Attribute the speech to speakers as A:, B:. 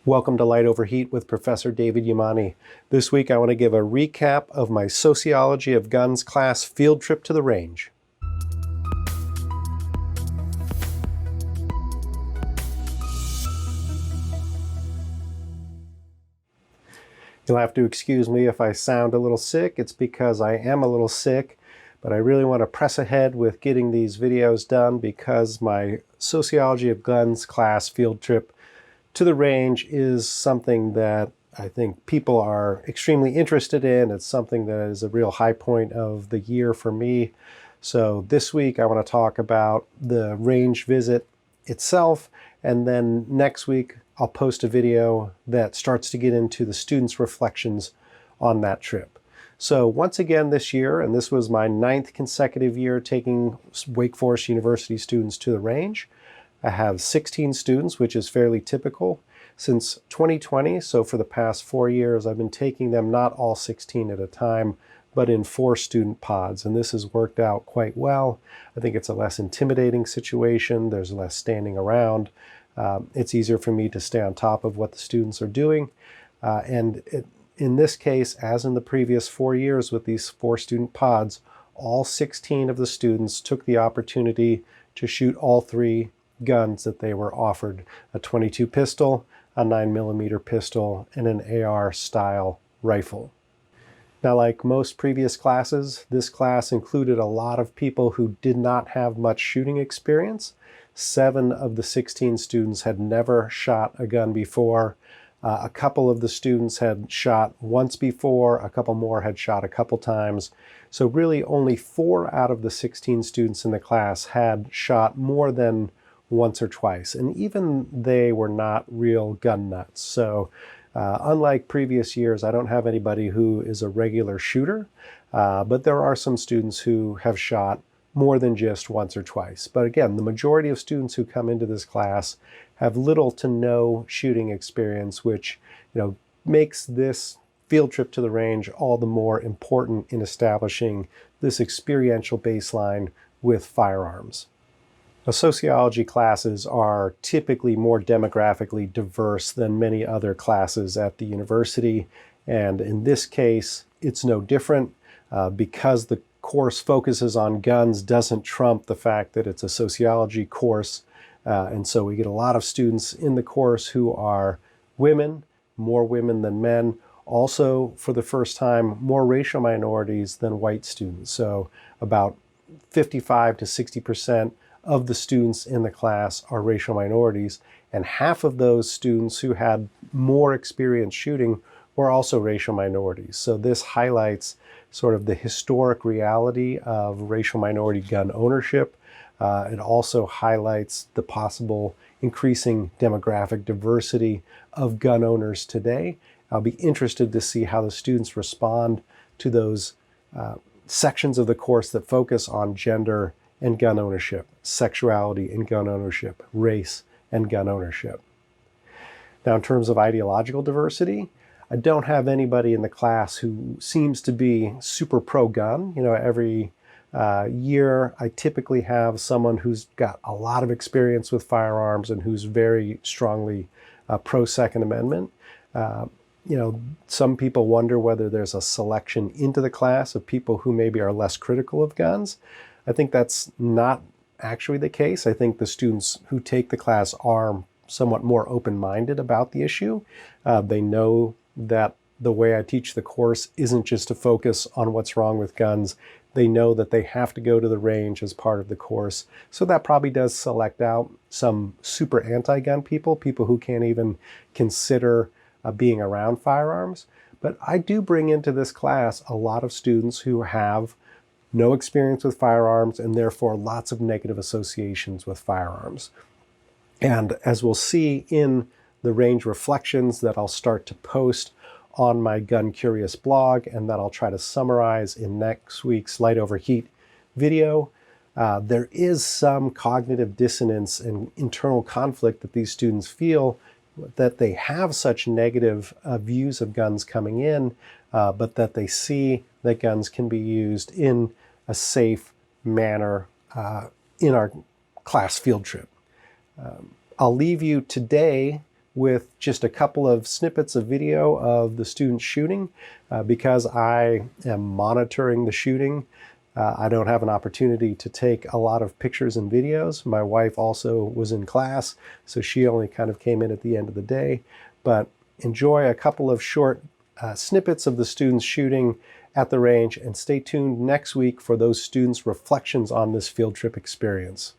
A: Welcome to Light Over Heat with Professor David Yamani. This week I want to give a recap of my Sociology of Guns class field trip to the range. You'll have to excuse me if I sound a little sick. It's because I am a little sick, but I really want to press ahead with getting these videos done because my Sociology of Guns class field trip to the range is something that I think people are extremely interested in. It's something that is a real high point of the year for me. So this week I want to talk about the range visit itself, and then next week I'll post a video that starts to get into the students' reflections on that trip. So once again this year, and this was my 9th consecutive year taking Wake Forest University students to the range, I have 16 students, which is fairly typical. Since 2020, so for the past 4 years, I've been taking them not all 16 at a time, but in 4 student pods, and this has worked out quite well. I think it's a less intimidating situation. There's less standing around. It's easier for me to stay on top of what the students are doing. In this case, as in the previous 4 years with these 4 student pods, all 16 of the students took the opportunity to shoot all 3 guns that they were offered: a .22 pistol, a 9mm pistol, and an AR style rifle. Now, like most previous classes, this class included a lot of people who did not have much shooting experience. 7 of the 16 students had never shot a gun before. A couple of the students had shot once before, a couple more had shot a couple times. So really only 4 out of the 16 students in the class had shot more than once or twice, and even they were not real gun nuts. So unlike previous years, I don't have anybody who is a regular shooter, but there are some students who have shot more than just once or twice. But again, the majority of students who come into this class have little to no shooting experience, which makes this field trip to the range all the more important in establishing this experiential baseline with firearms. Now, sociology classes are typically more demographically diverse than many other classes at the university, and in this case it's no different. Because the course focuses on guns doesn't trump the fact that it's a sociology course, and so we get a lot of students in the course who are women, more women than men. Also, for the first time, more racial minorities than white students. So about 55 to 60% of the students in the class are racial minorities, and half of those students who had more experience shooting were also racial minorities. So this highlights sort of the historic reality of racial minority gun ownership. It also highlights the possible increasing demographic diversity of gun owners today. I'll be interested to see how the students respond to those sections of the course that focus on gender and gun ownership, sexuality and gun ownership, race and gun ownership. Now, in terms of ideological diversity, I don't have anybody in the class who seems to be super pro-gun. Every year I typically have someone who's got a lot of experience with firearms and who's very strongly pro-Second Amendment. Some people wonder whether there's a selection into the class of people who maybe are less critical of guns. I think that's not actually the case. I think the students who take the class are somewhat more open-minded about the issue. They know that the way I teach the course isn't just to focus on what's wrong with guns. They know that they have to go to the range as part of the course. So that probably does select out some super anti-gun people who can't even consider being around firearms. But I do bring into this class a lot of students who have no experience with firearms and therefore lots of negative associations with firearms. And as we'll see in the range reflections that I'll start to post on my Gun Curious blog and that I'll try to summarize in next week's Light Over Heat video, there is some cognitive dissonance and internal conflict that these students feel, that they have such negative views of guns coming in, but that they see that guns can be used in a safe manner in our class field trip. I'll leave you today with just a couple of snippets of video of the students shooting. Because I am monitoring the shooting, I don't have an opportunity to take a lot of pictures and videos. My wife also was in class, so she only kind of came in at the end of the day. But enjoy a couple of short snippets of the students shooting at the range, and stay tuned next week for those students' reflections on this field trip experience.